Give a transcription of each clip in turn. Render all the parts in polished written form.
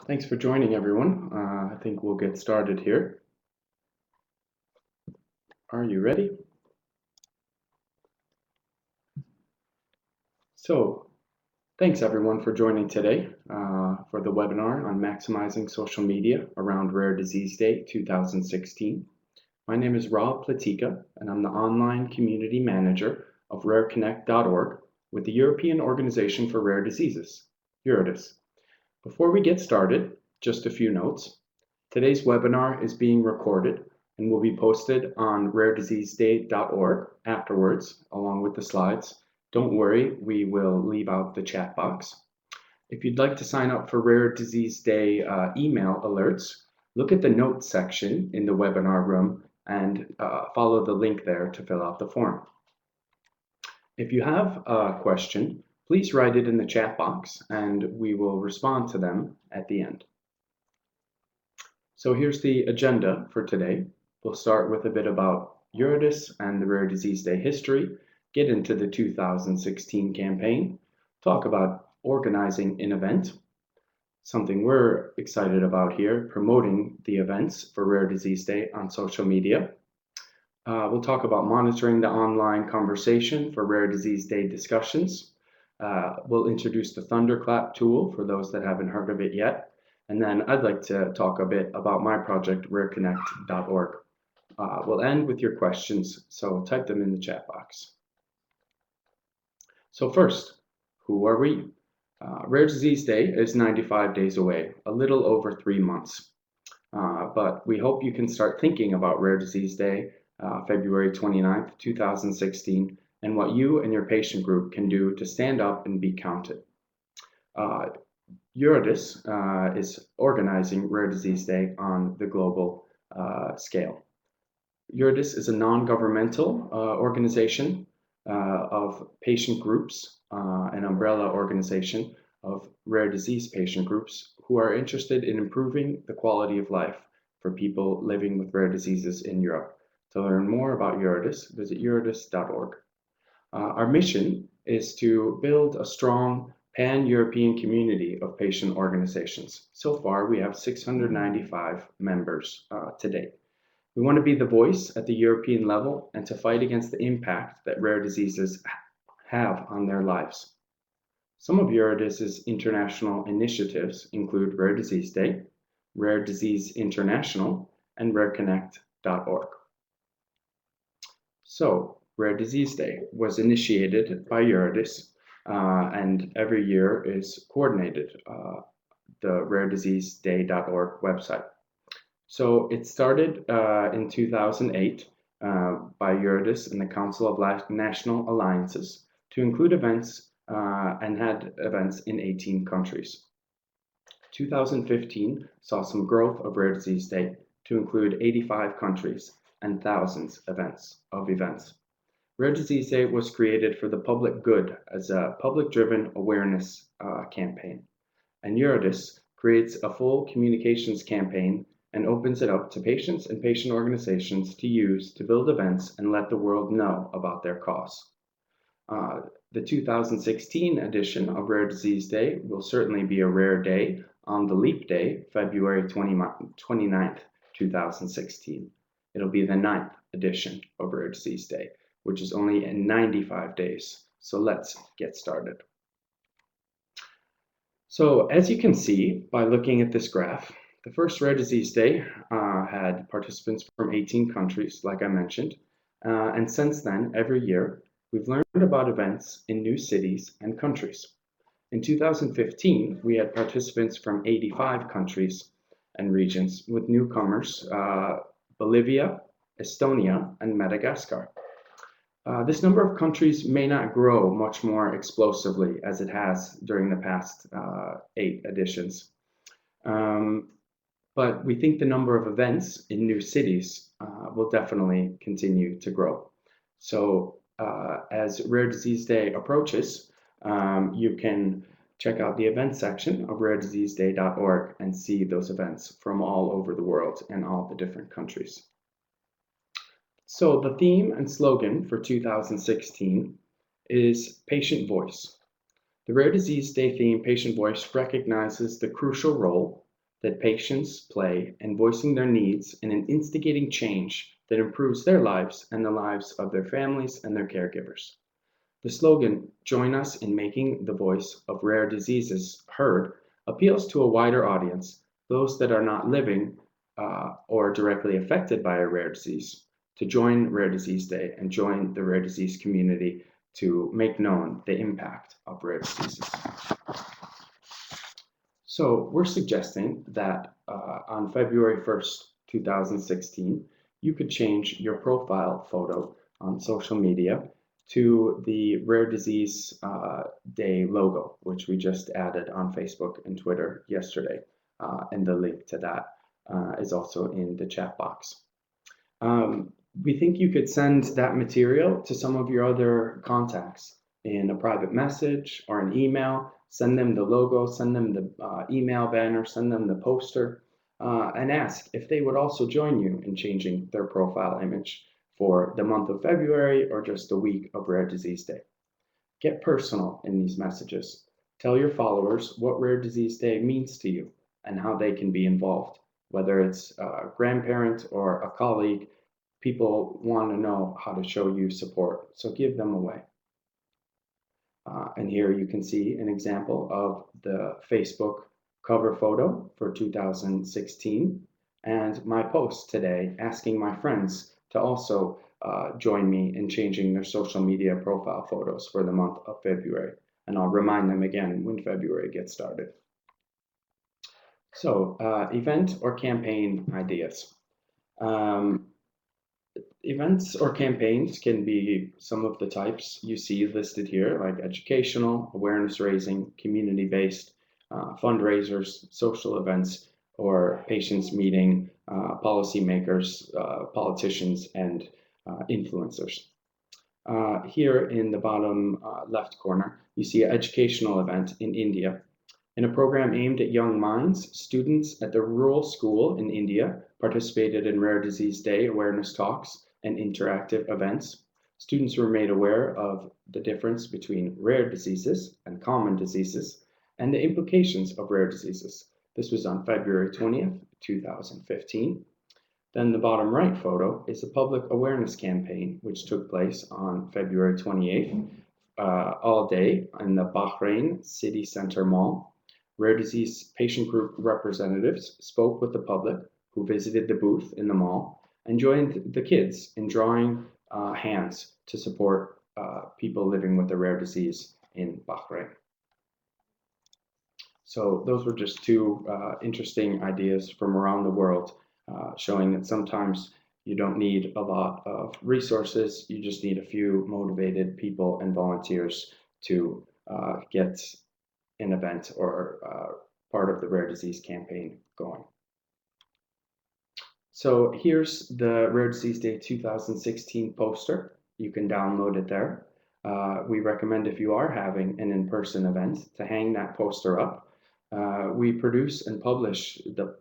Thanks for joining, everyone. I think we'll get started here. Are you ready? So, thanks everyone for joining today for the webinar on maximizing social media around Rare Disease Day 2016. My name is Rob Platika, and I'm the online community manager of rareconnect.org with the European Organization for Rare Diseases, EURODIS. Before we get started, just a few notes. Today's webinar is being recorded and will be posted on rarediseaseday.org afterwards, along with the slides. Don't worry, we will leave out the chat box. If you'd like to sign up for Rare Disease Day email alerts, look at the notes section in the webinar room and follow the link there to fill out the form. If you have a question, please write it in the chat box and we will respond to them at the end. So here's the agenda for today. We'll start with a bit about EURODIS and the Rare Disease Day history, get into the 2016 campaign, talk about organizing an event, something we're excited about here, promoting the events for Rare Disease Day on social media. We'll talk about monitoring the online conversation for Rare Disease Day discussions. We'll introduce the Thunderclap tool for those that haven't heard of it yet. And then I'd like to talk a bit about my project, rareconnect.org. We'll end with your questions, so type them in the chat box. So first, who are we? Rare Disease Day is 95 days away, a little over 3 months. But we hope you can start thinking about Rare Disease Day, February 29th, 2016, and what you and your patient group can do to stand up and be counted. EURODIS is organizing Rare Disease Day on the global scale. EURODIS is a non-governmental organization of patient groups, an umbrella organization of rare disease patient groups who are interested in improving the quality of life for people living with rare diseases in Europe. To learn more about EURODIS, visit eurodis.org. Our mission is to build a strong pan-European community of patient organizations. So far, we have 695 members to date. We want to be the voice at the European level and to fight against the impact that rare diseases have on their lives. Some of EURODIS's international initiatives include Rare Disease Day, Rare Disease International, and rareconnect.org. So, Rare Disease Day was initiated by EURODIS and every year is coordinated, the rarediseaseday.org website. So it started in 2008 by EURODIS and the Council of National Alliances to include events and had events in 18 countries. 2015 saw some growth of Rare Disease Day to include 85 countries and thousands of events. Rare Disease Day was created for the public good as a public-driven awareness campaign. And EURODIS creates a full communications campaign and opens it up to patients and patient organizations to use to build events and let the world know about their cause. The 2016 edition of Rare Disease Day will certainly be a rare day on the leap day, February 29th, 2016. It'll be the 9th edition of Rare Disease Day, which is only in 95 days. So let's get started. So as you can see by looking at this graph, the first Rare Disease Day had participants from 18 countries, like I mentioned. And since then, every year, we've learned about events in new cities and countries. In 2015, we had participants from 85 countries and regions with newcomers, Bolivia, Estonia, and Madagascar. This number of countries may not grow much more explosively as it has during the past 8 editions. But we think the number of events in new cities will definitely continue to grow. So as Rare Disease Day approaches, you can check out the events section of rarediseaseday.org and see those events from all over the world and all the different countries. So the theme and slogan for 2016 is Patient Voice. The Rare Disease Day theme, Patient Voice, recognizes the crucial role that patients play in voicing their needs and in instigating change that improves their lives and the lives of their families and their caregivers. The slogan, "Join us in making the voice of rare diseases heard," appeals to a wider audience, those that are not living or directly affected by a rare disease, to join Rare Disease Day and join the rare disease community to make known the impact of rare diseases. So we're suggesting that on February 1st, 2016, you could change your profile photo on social media to the Rare Disease Day logo, which we just added on Facebook and Twitter yesterday. And the link to that is also in the chat box. We think you could send that material to some of your other contacts in a private message or an email. Send them the logo, send them the email banner, send them the poster, and ask if they would also join you in changing their profile image for the month of February or just the week of Rare Disease Day. Get personal in these messages. Tell your followers what Rare Disease Day means to you and how they can be involved. Whether it's a grandparent or a colleague, people want to know how to show you support, so give them away. And here you can see an example of the Facebook cover photo for 2016 and my post today asking my friends to also join me in changing their social media profile photos for the month of February. And I'll remind them again when February gets started. So event or campaign ideas. Events or campaigns can be some of the types you see listed here, like educational, awareness raising, community-based, fundraisers, social events, or patients meeting policymakers, politicians, and influencers. Here in the bottom left corner, you see an educational event in India. In a program aimed at young minds, students at the rural school in India participated in Rare Disease Day awareness talks and interactive events. Students were made aware of the difference between rare diseases and common diseases and the implications of rare diseases. This was on February 20th, 2015. Then the bottom right photo is a public awareness campaign which took place on February 28th, all day in the Bahrain City Center Mall. Rare disease patient group representatives spoke with the public who visited the booth in the mall and joined the kids in drawing hands to support people living with a rare disease in Bahrain. So those were just two interesting ideas from around the world, showing that sometimes you don't need a lot of resources, you just need a few motivated people and volunteers to get an event or part of the rare disease campaign going. So here's the Rare Disease Day 2016 poster. You can download it there. We recommend, if you are having an in-person event, to hang that poster up. We produce and publish the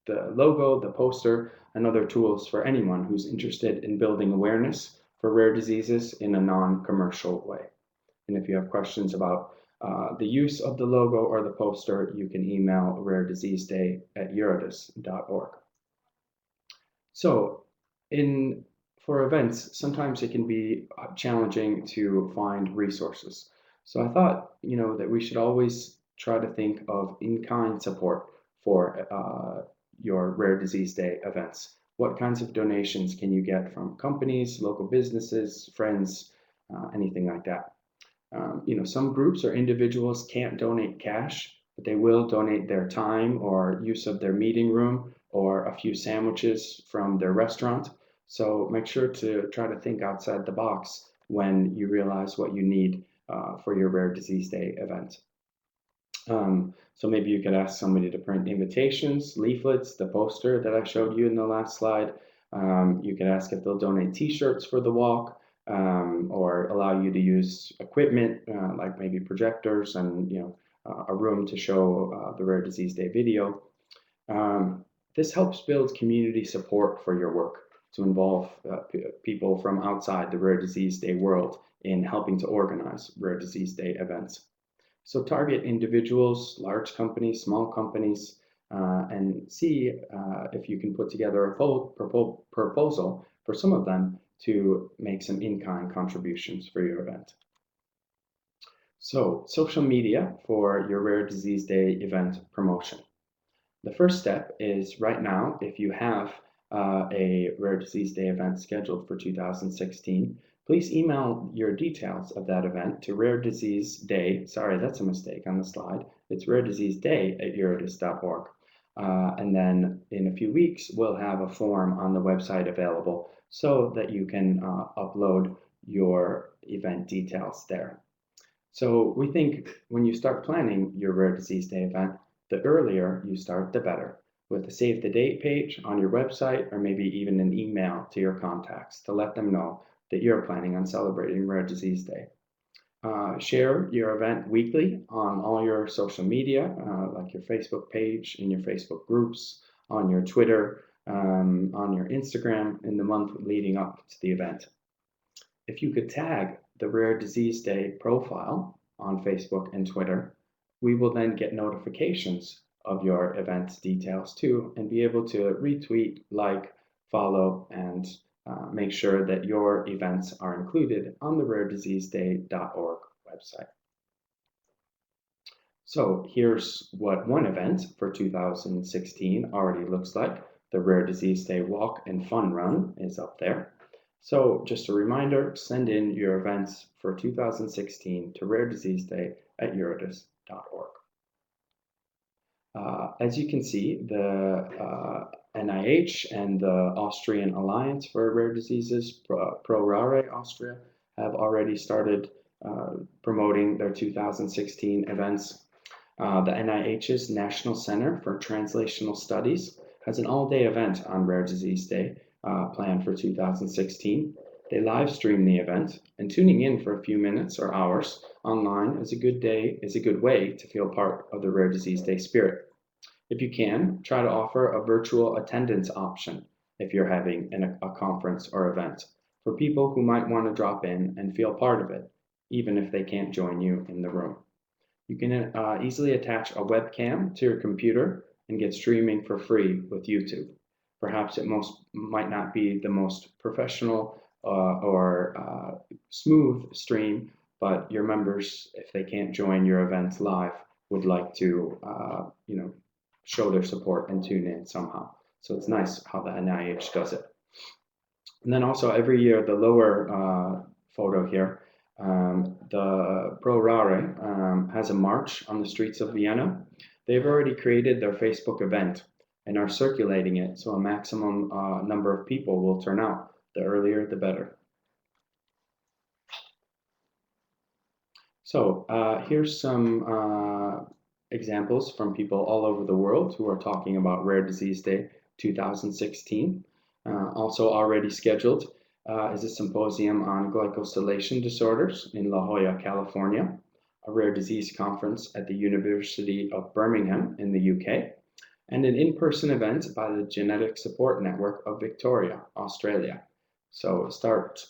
logo, the poster, and other tools for anyone who's interested in building awareness for rare diseases in a non-commercial way. And if you have questions about the use of the logo or the poster, you can email rarediseaseday@eurodis.org. So for events, sometimes it can be challenging to find resources. So I thought, that we should always try to think of in-kind support for your Rare Disease Day events. What kinds of donations can you get from companies, local businesses, friends, anything like that? Some groups or individuals can't donate cash, but they will donate their time or use of their meeting room or a few sandwiches from their restaurant. So make sure to try to think outside the box when you realize what you need for your Rare Disease Day event. So maybe you could ask somebody to print invitations, leaflets, the poster that I showed you in the last slide. You could ask if they'll donate T-shirts for the walk, or allow you to use equipment like maybe projectors and a room to show the Rare Disease Day video. This helps build community support for your work to involve people from outside the Rare Disease Day world in helping to organize Rare Disease Day events. So target individuals, large companies, small companies, and see if you can put together a proposal for some of them to make some in-kind contributions for your event. So, social media for your Rare Disease Day event promotion. The first step is right now, if you have a Rare Disease Day event scheduled for 2016, please email your details of that event to Rare Disease Day. Sorry, that's a mistake on the slide. It's rarediseaseday@eurodis.org. And then in a few weeks, we'll have a form on the website available so that you can upload your event details there. So we think when you start planning your Rare Disease Day event, the earlier you start, the better, with a save the date page on your website or maybe even an email to your contacts to let them know that you're planning on celebrating Rare Disease Day. Share your event weekly on all your social media, like your Facebook page, in your Facebook groups, on your Twitter, on your Instagram in the month leading up to the event. If you could tag the Rare Disease Day profile on Facebook and Twitter, we will then get notifications of your event details too and be able to retweet, like, follow, and make sure that your events are included on the rarediseaseday.org website. So here's what one event for 2016 already looks like. The Rare Disease Day Walk and Fun Run is up there. So just a reminder, send in your events for 2016 to rarediseaseday@eurodis.org. As you can see, the NIH and the Austrian Alliance for Rare Diseases, Pro Rare Austria, have already started promoting their 2016 events. The NIH's National Center for Translational Studies has an all-day event on Rare Disease Day planned for 2016. They live stream the event, and tuning in for a few minutes or hours online is a good way to feel part of the Rare Disease Day spirit. If you can, try to offer a virtual attendance option if you're having a conference or event for people who might want to drop in and feel part of it, even if they can't join you in the room. You can easily attach a webcam to your computer and get streaming for free with YouTube. Perhaps it might not be the most professional or smooth stream, but your members, if they can't join your events live, would like to show their support and tune in somehow. So it's nice how the NIH does it. And then also every year, the lower photo here, the Pro Rare has a march on the streets of Vienna. They've already created their Facebook event and are circulating it so a maximum number of people will turn out. The earlier, the better. So here's some examples from people all over the world who are talking about Rare Disease Day 2016. Also already scheduled is a symposium on glycosylation disorders in La Jolla, California, a rare disease conference at the University of Birmingham in the UK, and an in-person event by the Genetic Support Network of Victoria, Australia. So start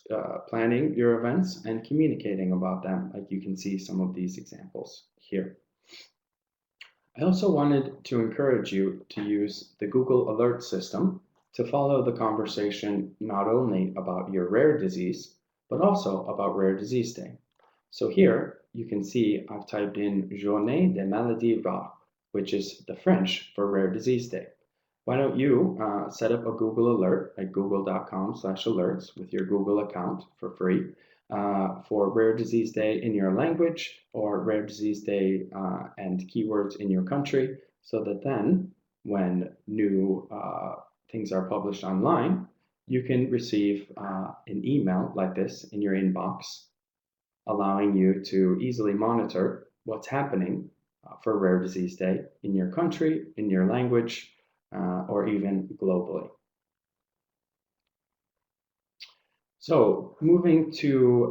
planning your events and communicating about them, like you can see some of these examples here. I also wanted to encourage you to use the Google Alert system to follow the conversation not only about your rare disease, but also about Rare Disease Day. So here you can see I've typed in Journée des maladies rares, which is the French for Rare Disease Day. Why don't you set up a Google Alert at google.com/alerts with your Google account for free for Rare Disease Day in your language or Rare Disease Day and keywords in your country, so that then when new things are published online, you can receive an email like this in your inbox, allowing you to easily monitor what's happening for Rare Disease Day in your country, in your language, or even globally. So moving to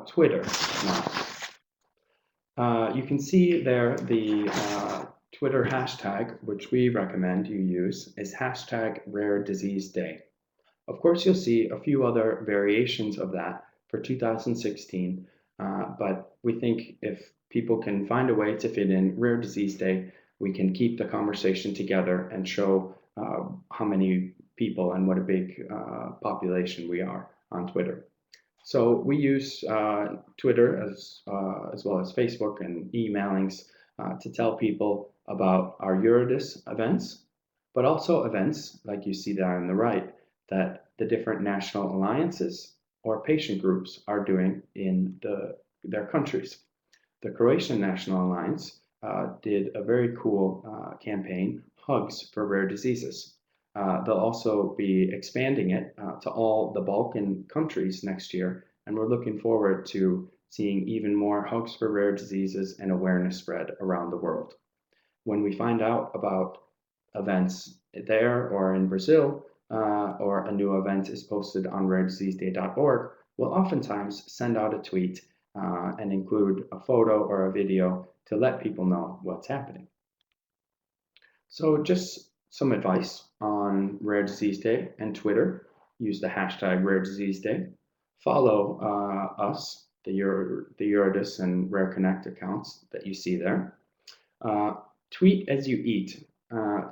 Twitter now. You can see there the Twitter hashtag, which we recommend you use, is #RareDiseaseDay. Of course, you'll see a few other variations of that for 2016, but we think if people can find a way to fit in Rare Disease Day, we can keep the conversation together and show how many people and what a big population we are on Twitter. So we use Twitter as well as Facebook and emailings to tell people about our Eurodis events, but also events like you see there on the right that the different national alliances or patient groups are doing in their countries. The Croatian National Alliance did a very cool campaign, Hugs for Rare Diseases. They'll also be expanding it to all the Balkan countries next year, and we're looking forward to seeing even more Hugs for Rare Diseases and awareness spread around the world. When we find out about events there or in Brazil, or a new event is posted on rarediseaseday.org, we'll oftentimes send out a tweet and include a photo or a video to let people know what's happening. So just some advice on Rare Disease Day and Twitter. Use the hashtag Rare Disease Day. Follow us, the Eurodis and Rare Connect accounts that you see there. Tweet as you eat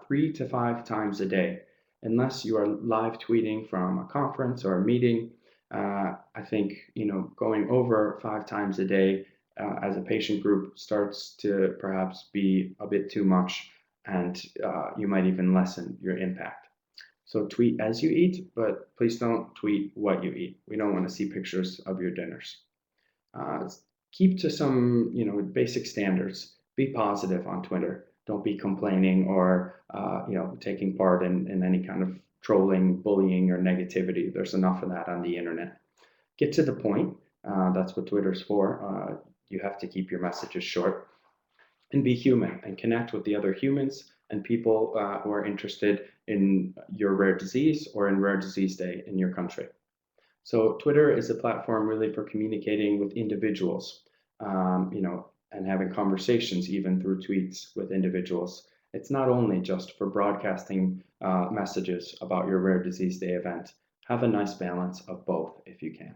3 to 5 times a day. Unless you are live tweeting from a conference or a meeting, I think going over 5 times a day as a patient group starts to perhaps be a bit too much, and you might even lessen your impact. So tweet as you eat, but please don't tweet what you eat. We don't want to see pictures of your dinners. Keep to some basic standards. Be positive on Twitter. Don't be complaining or taking part in any kind of trolling, bullying, or negativity. There's enough of that on the internet. Get to the point. That's what Twitter's for. You have to keep your messages short. And be human and connect with the other humans and people who are interested in your rare disease or in Rare Disease Day in your country. So Twitter is a platform really for communicating with individuals, and having conversations even through tweets with individuals. It's not only just for broadcasting messages about your Rare Disease Day event. Have a nice balance of both if you can.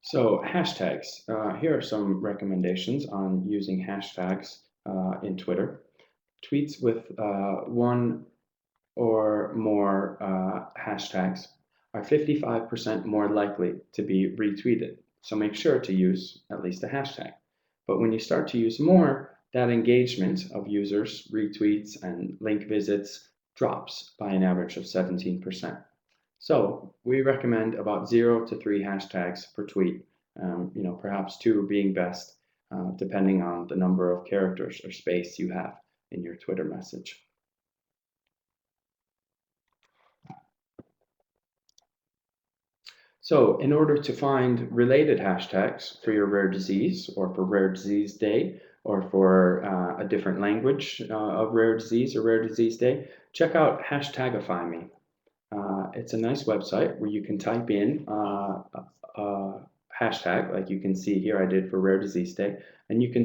So hashtags. Here are some recommendations on using hashtags in Twitter. Tweets with one or more hashtags are 55% more likely to be retweeted. So make sure to use at least a hashtag. But when you start to use more, that engagement of users, retweets, and link visits drops by an average of 17%. So we recommend about 0 to 3 hashtags per tweet, perhaps 2 being best, depending on the number of characters or space you have in your Twitter message. So in order to find related hashtags for your rare disease or for Rare Disease Day or for a different language of rare disease or Rare Disease Day, check out Hashtagify Me. It's a nice website where you can type in a hashtag, like you can see here I did for Rare Disease Day, and you can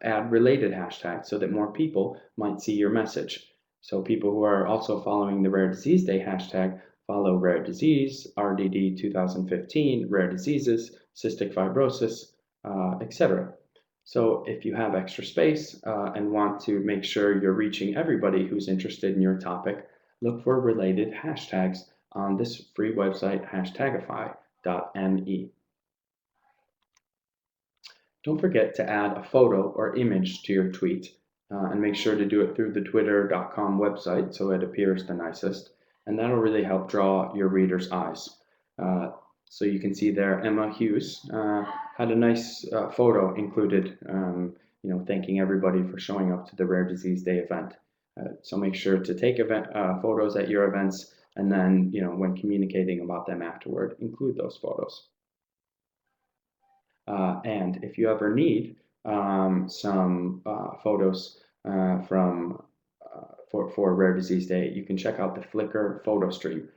add related hashtags so that more people might see your message. So people who are also following the Rare Disease Day hashtag follow Rare Disease, RDD 2015, Rare Diseases, Cystic Fibrosis, etc. So if you have extra space and want to make sure you're reaching everybody who's interested in your topic, look for related hashtags on this free website, hashtagify.me. Don't forget to add a photo or image to your tweet, and make sure to do it through the twitter.com website so it appears the nicest, and that'll really help draw your readers' eyes. So you can see there Emma Hughes had a nice photo included, thanking everybody for showing up to the Rare Disease Day event. So make sure to take photos at your events, and then when communicating about them afterward, include those photos. And if you ever need some photos for Rare Disease Day, you can check out the Flickr photo stream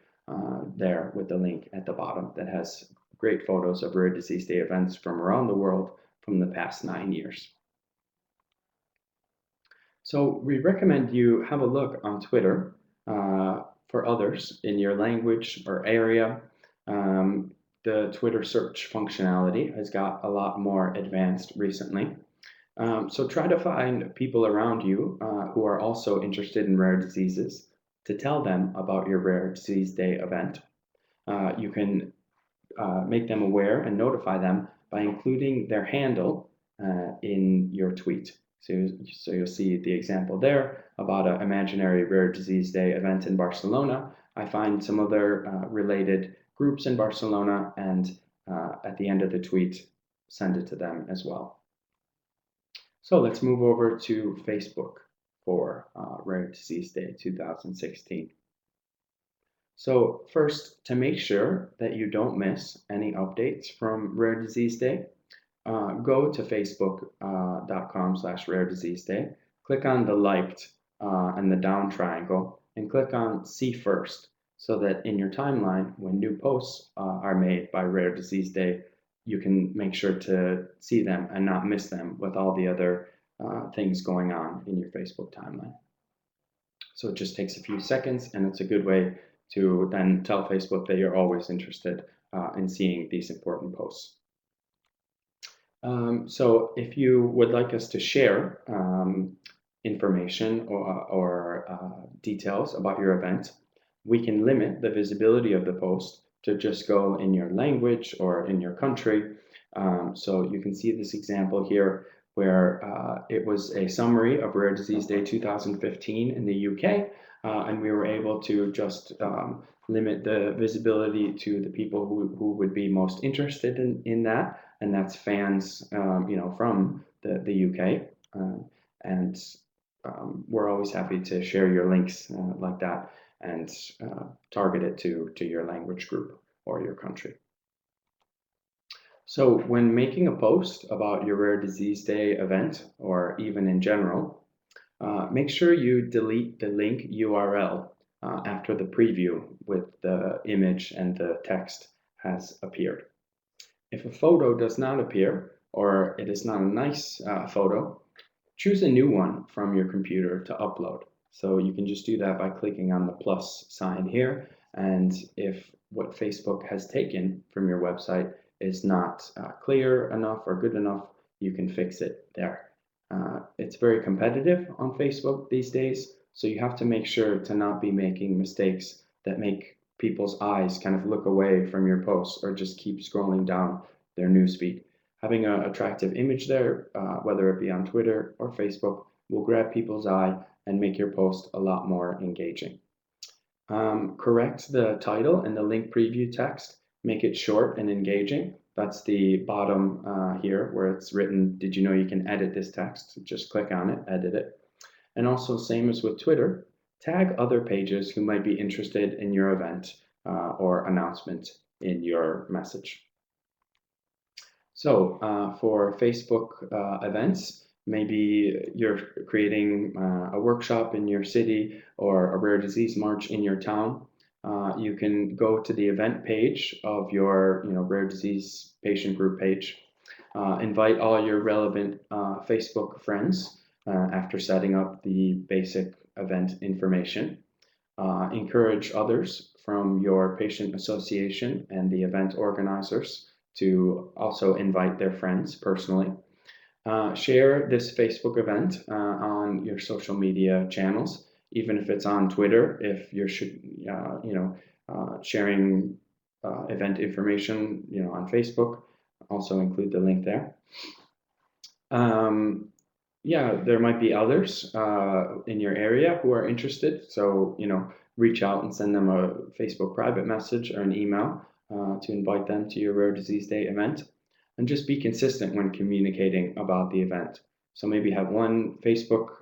there with the link at the bottom that has great photos of Rare Disease Day events from around the world from the past 9 years. So we recommend you have a look on Twitter for others in your language or area. The Twitter search functionality has got a lot more advanced recently. So try to find people around you who are also interested in rare diseases to tell them about your Rare Disease Day event. You can make them aware and notify them by including their handle in your tweet. So you'll see the example there about an imaginary Rare Disease Day event in Barcelona. I find some other related groups in Barcelona, and at the end of the tweet, send it to them as well. So let's move over to Facebook for Rare Disease Day 2016. So first, to make sure that you don't miss any updates from Rare Disease Day, go to facebook.com/rare disease day, click on the liked and the down triangle, and click on see first, so that in your timeline, when new posts are made by Rare Disease Day, you can make sure to see them and not miss them with all the other things going on in your Facebook timeline. So it just takes a few seconds, and it's a good way to then tell Facebook that you're always interested in seeing these important posts. So if you would like us to share information or details about your event, we can limit the visibility of the post to just go in your language or in your country. So you can see this example here where it was a summary of Rare Disease Day 2015 in the UK, and we were able to just limit the visibility to the people who would be most interested in that, and that's fans, from the UK, and we're always happy to share your links like that and target it to your language group or your country. So when making a post about your Rare Disease Day event, or even in general, make sure you delete the link URL after the preview with the image and the text has appeared. If a photo does not appear, or it is not a nice photo, choose a new one from your computer to upload. So you can just do that by clicking on the plus sign here, and if what Facebook has taken from your website is not clear enough or good enough, you can fix it there. It's very competitive on Facebook these days, so you have to make sure to not be making mistakes that make people's eyes kind of look away from your posts or just keep scrolling down their newsfeed. Having an attractive image there, whether it be on Twitter or Facebook, will grab people's eye and make your post a lot more engaging. Correct the title and the link preview text. Make it short and engaging. That's the bottom here where it's written, did you know you can edit this text? Just click on it, edit it. And also, same as with Twitter, tag other pages who might be interested in your event or announcement in your message. So for Facebook events, maybe you're creating a workshop in your city or a rare disease march in your town. You can go to the event page of your rare disease patient group page. Invite all your relevant Facebook friends after setting up the basic event information. Encourage others from your patient association and the event organizers to also invite their friends personally. Share this Facebook event on your social media channels, even if it's on Twitter. If you're sharing event information, on Facebook, also include the link there. There might be others in your area who are interested. So, reach out and send them a Facebook private message or an email to invite them to your Rare Disease Day event. And just be consistent when communicating about the event. So maybe have one Facebook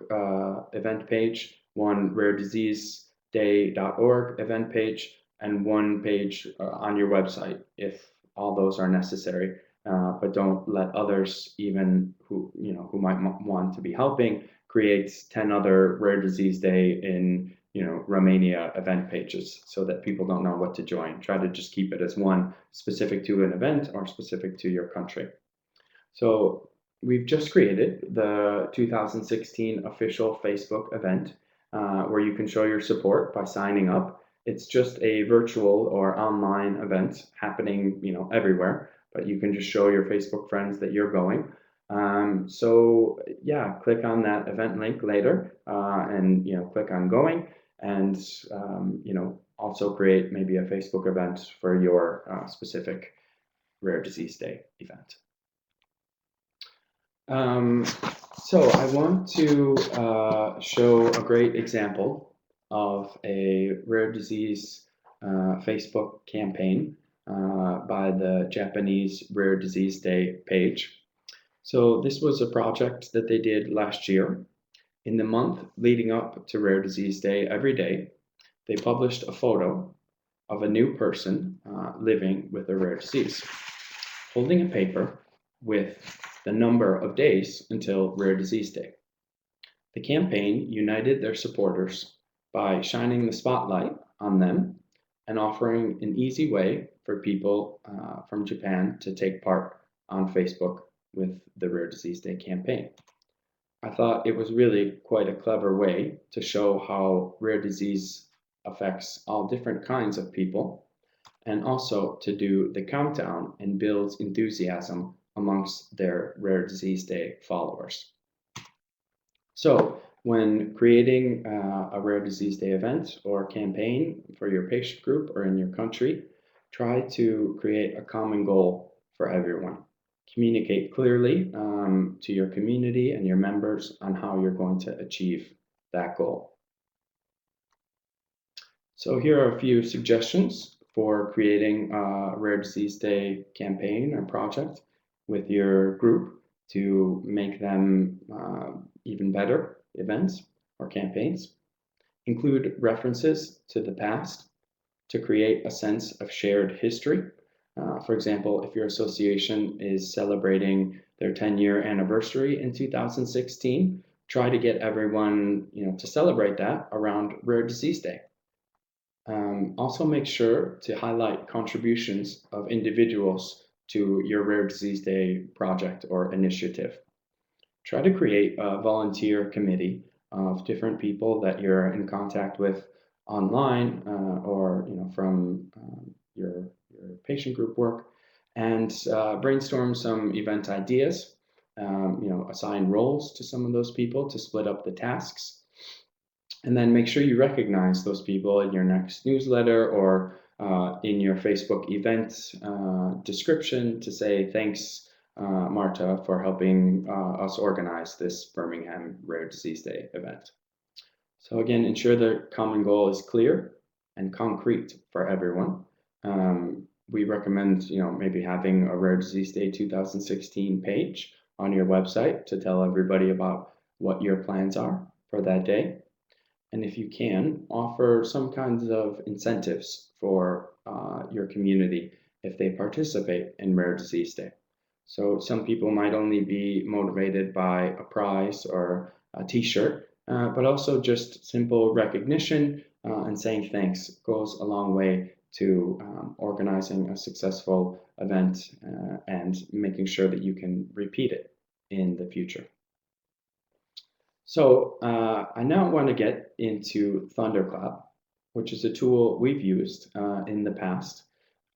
event page, one rarediseaseday.org event page, and one page on your website if all those are necessary. But don't let others, even who might want to be helping, create 10 other Rare Disease Day in Romania event pages so that people don't know what to join. Try to just keep it as one specific to an event or specific to your country. So we've just created the 2016 official Facebook event where you can show your support by signing up. It's just a virtual or online event happening everywhere, but you can just show your Facebook friends that you're going. So yeah, click on that event link later, and click on going, and also create maybe a Facebook event for your specific Rare Disease Day event. So I want to show a great example of a rare disease Facebook campaign by the Japanese Rare Disease Day page. So this was a project that they did last year. In the month leading up to Rare Disease Day, every day, they published a photo of a new person living with a rare disease, holding a paper with the number of days until Rare Disease Day. The campaign united their supporters by shining the spotlight on them and offering an easy way for people from Japan to take part on Facebook with the Rare Disease Day campaign. I thought it was really quite a clever way to show how rare disease affects all different kinds of people, and also to do the countdown and builds enthusiasm amongst their Rare Disease Day followers. So when creating a Rare Disease Day event or campaign for your patient group or in your country, try to create a common goal for everyone. Communicate clearly to your community and your members on how you're going to achieve that goal. So here are a few suggestions for creating a Rare Disease Day campaign or project with your group to make them even better events or campaigns. Include references to the past to create a sense of shared history. For example, if your association is celebrating their 10-year anniversary in 2016, try to get everyone to celebrate that around Rare Disease Day. Also make sure to highlight contributions of individuals to your Rare Disease Day project or initiative. Try to create a volunteer committee of different people that you're in contact with online or from your patient group work, and brainstorm some event ideas. Assign roles to some of those people to split up the tasks, and then make sure you recognize those people in your next newsletter or in your Facebook event description to say thanks, Marta, for helping us organize this Birmingham Rare Disease Day event. So again, ensure the common goal is clear and concrete for everyone. We recommend, maybe having a Rare Disease Day 2016 page on your website to tell everybody about what your plans are for that day. And if you can, offer some kinds of incentives for your community if they participate in Rare Disease Day. So some people might only be motivated by a prize or a t-shirt, but also just simple recognition and saying thanks goes a long way to organizing a successful event and making sure that you can repeat it in the future. So I now want to get into Thunderclap, which is a tool we've used in the past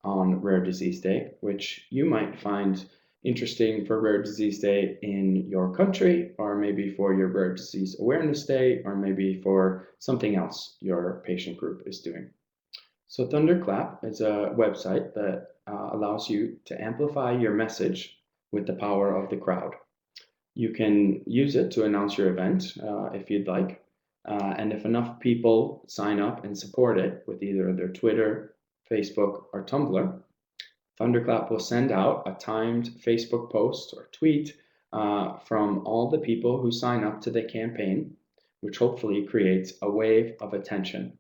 on Rare Disease Day, which you might find interesting for Rare Disease Day in your country, or maybe for your Rare Disease Awareness Day, or maybe for something else your patient group is doing. So Thunderclap is a website that allows you to amplify your message with the power of the crowd. You can use it to announce your event if you'd like. And if enough people sign up and support it with either their Twitter, Facebook, or Tumblr, Thunderclap will send out a timed Facebook post or tweet from all the people who sign up to the campaign, which hopefully creates a wave of attention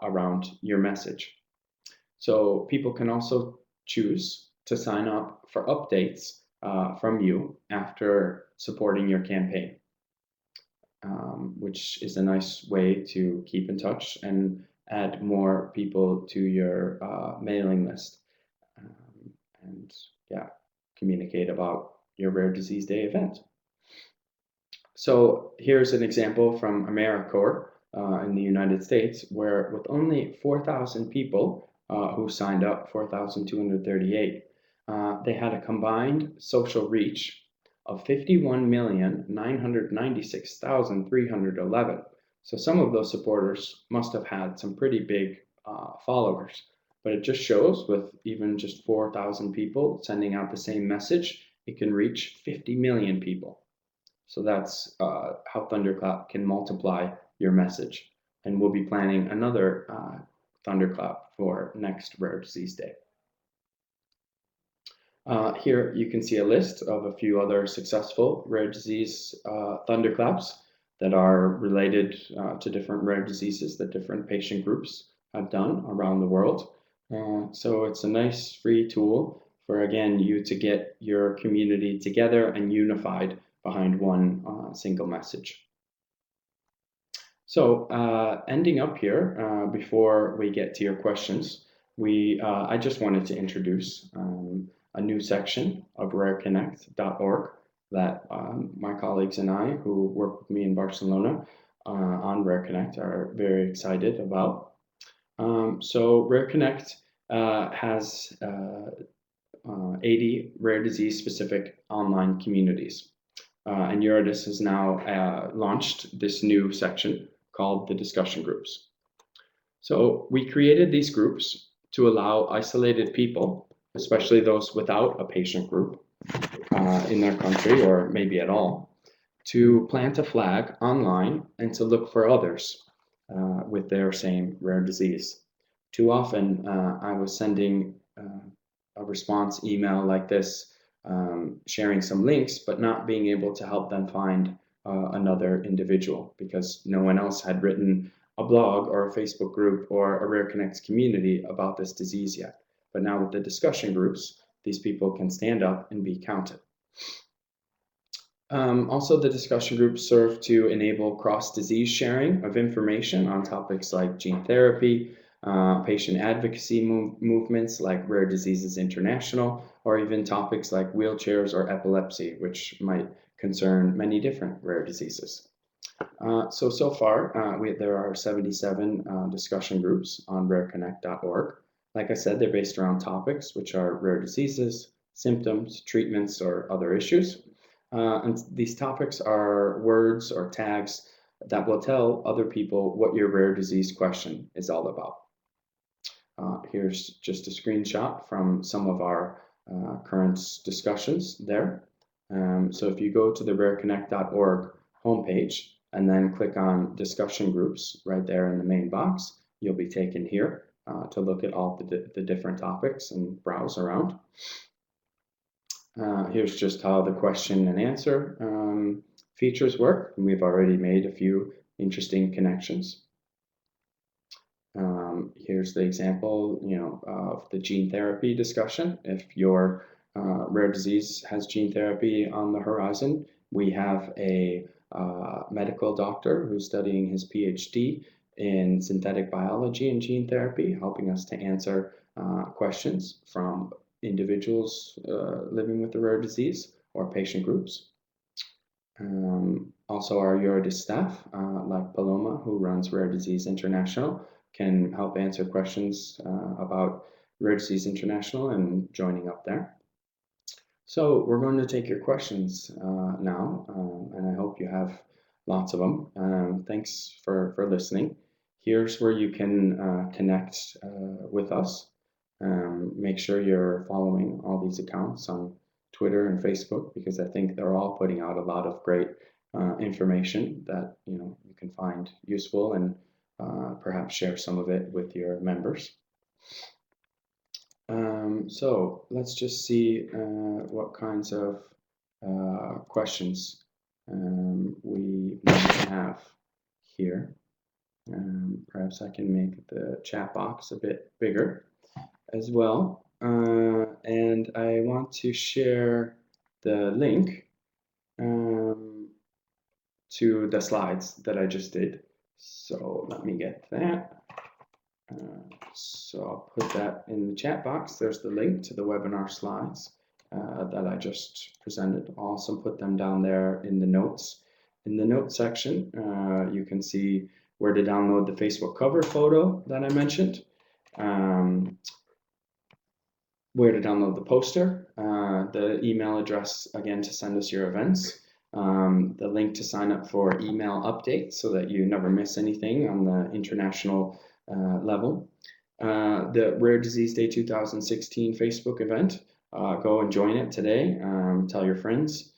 around your message. So people can also choose to sign up for updates from you after supporting your campaign, which is a nice way to keep in touch and add more people to your mailing list, and communicate about your Rare Disease Day event. So here's an example from AmeriCorps in the United States, where with only 4,000 people who signed up, 4,238, they had a combined social reach of 51,996,311. So some of those supporters must have had some pretty big followers. But it just shows with even just 4,000 people sending out the same message, it can reach 50 million people. So that's how Thunderclap can multiply your message. And we'll be planning another Thunderclap for next Rare Disease Day. Here you can see a list of a few other successful rare disease Thunderclaps that are related to different rare diseases that different patient groups have done around the world. So it's a nice free tool for, again, you to get your community together and unified behind one single message. So ending up here, before we get to your questions, I just wanted to introduce a new section of rareconnect.org that my colleagues and I, who work with me in Barcelona on RareConnect, are very excited about. So RareConnect has 80 rare disease specific online communities. And Eurydice has now launched this new section called the discussion groups. So we created these groups to allow isolated people, especially those without a patient group in their country or maybe at all, to plant a flag online and to look for others with their same rare disease. Too often I was sending a response email like this, sharing some links, but not being able to help them find another individual because no one else had written a blog or a Facebook group or a RareConnect community about this disease yet. But now with the discussion groups, these people can stand up and be counted. Also, the discussion groups serve to enable cross-disease sharing of information on topics like gene therapy, patient advocacy movements like Rare Diseases International, or even topics like wheelchairs or epilepsy, which might concern many different rare diseases. So far, there are 77 discussion groups on rareconnect.org. Like I said, they're based around topics which are rare diseases, symptoms, treatments, or other issues. And these topics are words or tags that will tell other people what your rare disease question is all about. Here's just a screenshot from some of our current discussions there. So if you go to the rareconnect.org homepage and then click on discussion groups right there in the main box, you'll be taken here to look at all the different topics and browse around. Here's just how the question and answer features work. And we've already made a few interesting connections. Here's the example, of the gene therapy discussion. If your rare disease has gene therapy on the horizon, we have a medical doctor who's studying his PhD in synthetic biology and gene therapy, helping us to answer questions from individuals living with the rare disease or patient groups. Also, our Eurydice staff, like Paloma, who runs Rare Disease International, can help answer questions about Rare Disease International and joining up there. So we're going to take your questions now, and I hope you have lots of them. Thanks for listening. Here's where you can connect with us. Make sure you're following all these accounts on Twitter and Facebook, because I think they're all putting out a lot of great information that you can find useful, and perhaps share some of it with your members. So let's just see what kinds of questions we might have here. Perhaps I can make the chat box a bit bigger as well. And I want to share the link to the slides that I just did. So let me get that. So I'll put that in the chat box. There's the link to the webinar slides that I just presented. I'll also put them down there in the notes. In the notes section, you can see where to download the Facebook cover photo that I mentioned. where to download the poster, the email address again to send us your events, the link to sign up for email updates so that you never miss anything on the international level. The Rare Disease Day 2016 Facebook event. Go and join it today. Tell your friends,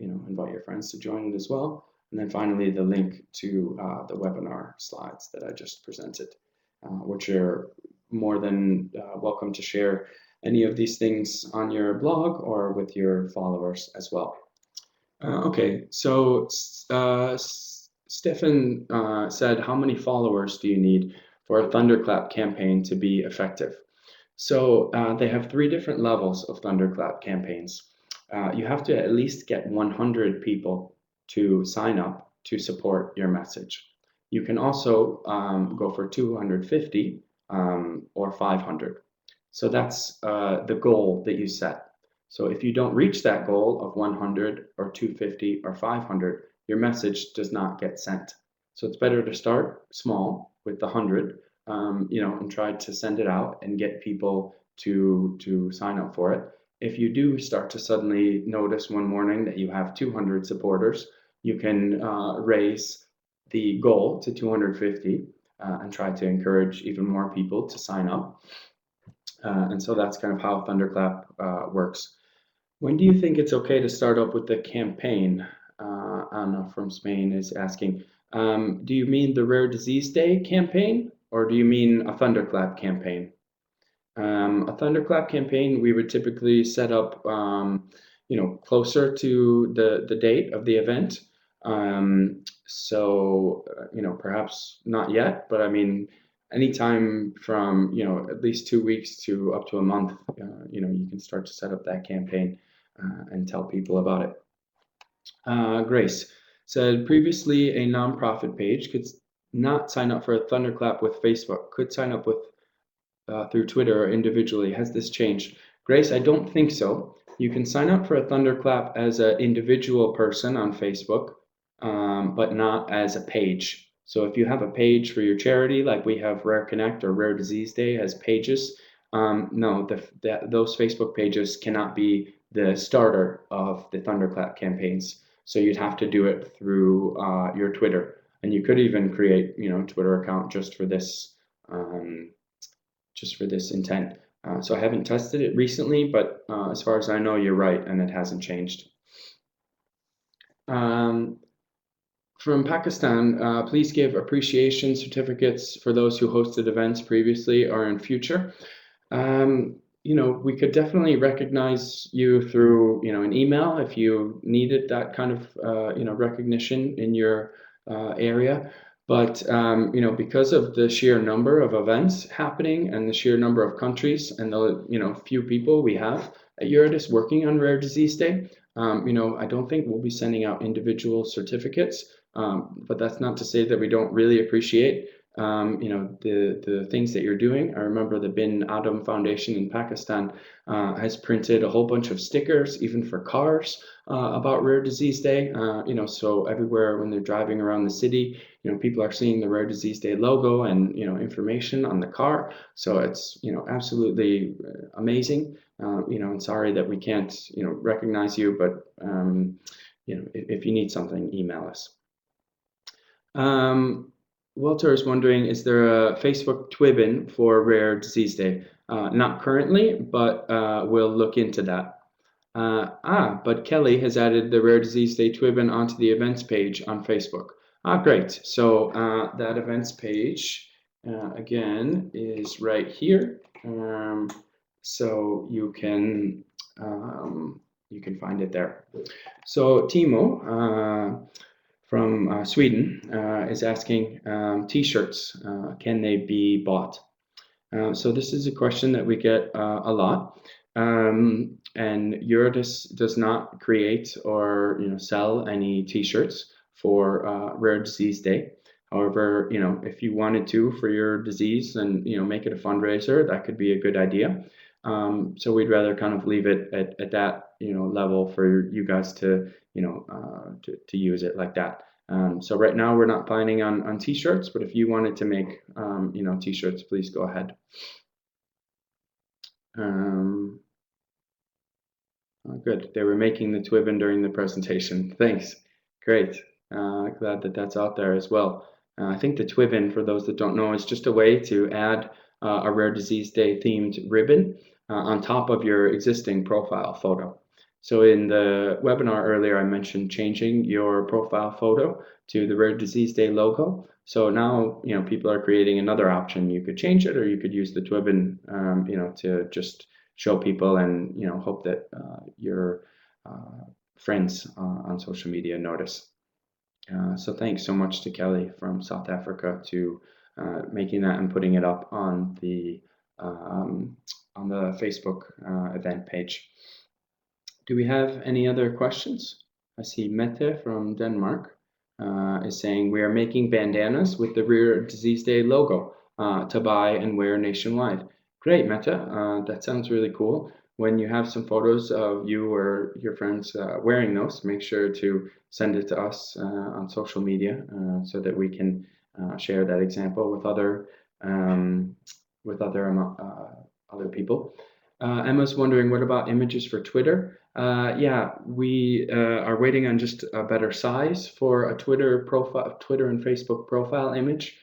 invite your friends to join it as well. And then finally, the link to the webinar slides that I just presented, which are more than welcome to share any of these things on your blog or with your followers as well. Okay, so Stefan said, how many followers do you need for a Thunderclap campaign to be effective? So they have 3 different levels of Thunderclap campaigns. You have to at least get 100 people to sign up to support your message. You can also go for 250 or 500. So that's the goal that you set. So if you don't reach that goal of 100 or 250 or 500, your message does not get sent. So it's better to start small with the 100, and try to send it out and get people to sign up for it. If you do start to suddenly notice one morning that you have 200 supporters, you can raise the goal to 250 and try to encourage even more people to sign up. And so that's kind of how Thunderclap works. When do you think it's okay to start up with the campaign? Anna from Spain is asking, do you mean the Rare Disease Day campaign, or do you mean a Thunderclap campaign? A Thunderclap campaign we would typically set up, closer to the date of the event. Perhaps not yet, but I mean, anytime from at least 2 weeks to up to a month, you can start to set up that campaign and tell people about it. Grace said, previously a nonprofit page could not sign up for a Thunderclap with Facebook, could sign up with through Twitter or individually. Has this changed? Grace, I don't think so. You can sign up for a Thunderclap as an individual person on Facebook, but not as a page. So if you have a page for your charity, like we have Rare Connect or Rare Disease Day as pages, no, those Facebook pages cannot be the starter of the Thunderclap campaigns. So you'd have to do it through your Twitter, and you could even create, a Twitter account just for this intent. So I haven't tested it recently, but as far as I know, you're right, and it hasn't changed. From Pakistan, please give appreciation certificates for those who hosted events previously or in future. We could definitely recognize you through, an email if you needed that kind of, recognition in your area. But, because of the sheer number of events happening and the sheer number of countries and the, few people we have at Eurydice working on Rare Disease Day, I don't think we'll be sending out individual certificates. But that's not to say that we don't really appreciate the things that you're doing. I remember the Bin Adam Foundation in Pakistan has printed a whole bunch of stickers, even for cars, about Rare Disease Day. So everywhere when they're driving around the city, people are seeing the Rare Disease Day logo and information on the car. So it's absolutely amazing. And sorry that we can't recognize you, but if you need something, email us. Walter is wondering, is there a Facebook Twibbon for Rare Disease Day? Not currently, but we'll look into that. But Kelly has added the Rare Disease Day Twibbon onto the events page on Facebook. Great. So that events page, again, is right here. So you can find it there. So Timo, from Sweden is asking, T-shirts, can they be bought? So this is a question that we get a lot, and Eurydice does not create or sell any T-shirts for Rare Disease Day. However, if you wanted to for your disease and make it a fundraiser, that could be a good idea. So we'd rather kind of leave it at that level for you guys to to use it like that. So right now we're not planning on T-shirts, but if you wanted to make T-shirts, please go ahead. Oh, good. They were making the Twibbon during the presentation. Thanks. Great. Glad that that's out there as well. I think the Twibbon, for those that don't know, is just a way to add a Rare Disease Day themed ribbon on top of your existing profile photo. So in the webinar earlier, I mentioned changing your profile photo to the Rare Disease Day logo. So now, people are creating another option. You could change it, or you could use the Twibbon, to just show people and hope that your friends on social media notice. So thanks so much to Kelly from South Africa to making that and putting it up on the Facebook event page. Do we have any other questions? I see Mette from Denmark is saying we are making bandanas with the Rare Disease Day logo to buy and wear nationwide. Great, Mette. That sounds really cool. When you have some photos of you or your friends wearing those, make sure to send it to us on social media so that we can share that example with other people. Emma's wondering, what about images for Twitter? Yeah, we are waiting on just a better size for a Twitter and Facebook profile image.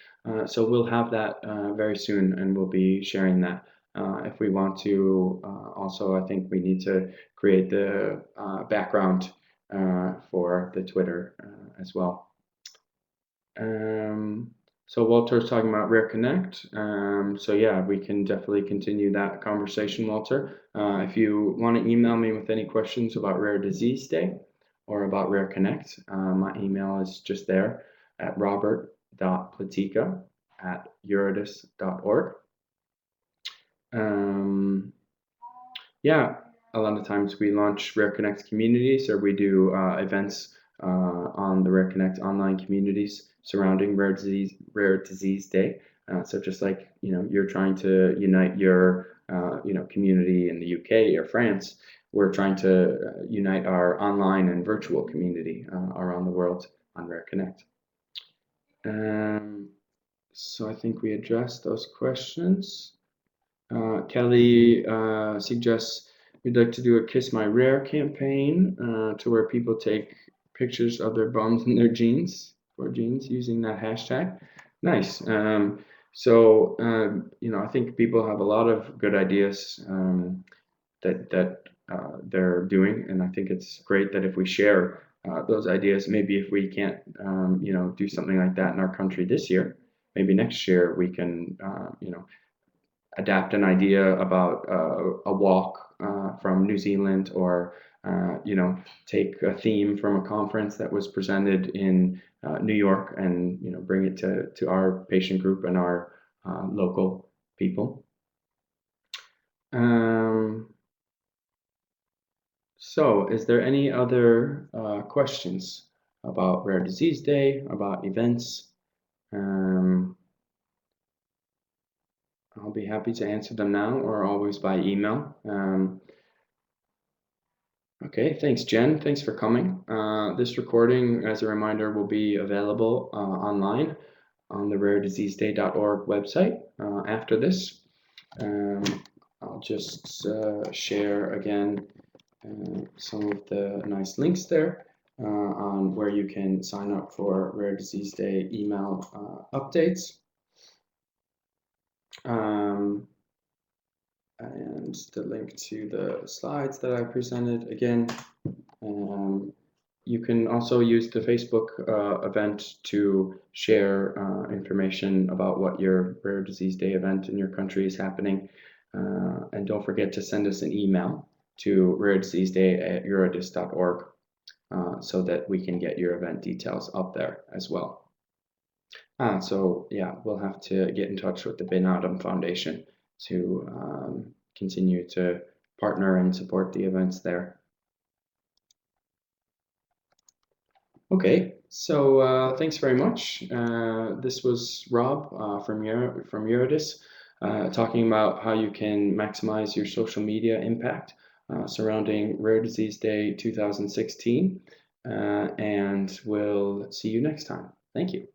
So we'll have that very soon, and we'll be sharing that. If we want to, also, I think we need to create the background for the Twitter as well. So Walter's talking about Rare Connect. So yeah, we can definitely continue that conversation, Walter. If you want to email me with any questions about Rare Disease Day or about Rare Connect, my email is just there at robert.platika@eurodis.org. Yeah, a lot of times we launch Rare Connect communities, or we do events on the Rare Connect online communities surrounding Rare Disease Day. So just like you're trying to unite your community in the UK or France, we're trying to unite our online and virtual community around the world on Rare Connect. So I think we addressed those questions. Kelly suggests we'd like to do a Kiss My Rare campaign to where people take pictures of their bums and their jeans using that hashtag. Nice. I think people have a lot of good ideas that they're doing, and I think it's great that if we share those ideas, maybe if we can't do something like that in our country this year, maybe next year we can adapt an idea about a walk from New Zealand, or take a theme from a conference that was presented in New York, and bring it to our patient group and our local people. So is there any other questions about Rare Disease Day, about events? I'll be happy to answer them now, or always by email. Okay, thanks, Jen. Thanks for coming. This recording, as a reminder, will be available online on the rarediseaseday.org website after this. I'll just share again some of the nice links there on where you can sign up for Rare Disease Day email updates. And the link to the slides that I presented again. You can also use the Facebook event to share information about what your Rare Disease Day event in your country is happening. And don't forget to send us an email to rarediseaseday@eurodis.org so that we can get your event details up there as well. So yeah, we'll have to get in touch with the Bin Adam Foundation to continue to partner and support the events there. Okay, so thanks very much. This was Rob from Eurodis talking about how you can maximize your social media impact surrounding Rare Disease Day 2016. And we'll see you next time. Thank you.